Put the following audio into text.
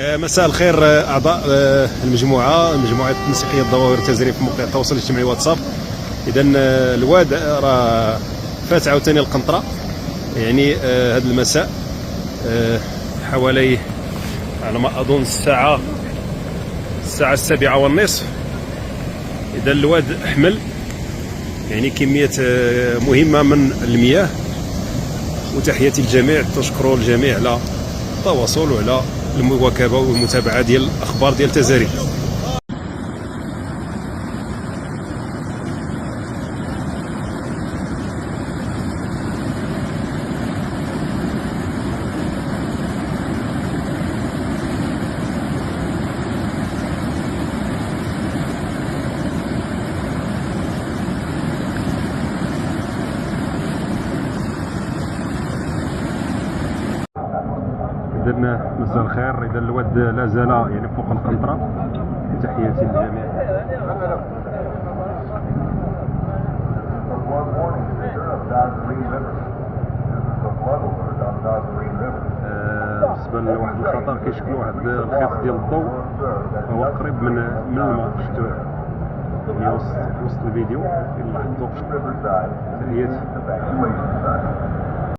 مساء الخير اعضاء المجموعه التنسيقيه الظواهر التزريب في موقع التواصل الاجتماعي واتساب. اذا الواد راه فات عاوتاني القنطره، يعني هذا المساء حوالي على ما اظن الساعه 7:30. اذا الواد حمل يعني كميه مهمه من المياه. وتحياتي للجميع، تشكروا الجميع على التواصل وعلى المواكبه والمتابعه ديال الاخبار ديال تزاريب. إذا مساء الخير. إذا الواد لا زال يعني فوق القنطرة، تحياتي للجميع. بالنسبة لواحد الخطر كيشكل واحد الخيط ديال الضوء، هو قريب من الماء، شفتوه يعني وسط الفيديو كنلاحظو. تحياتي.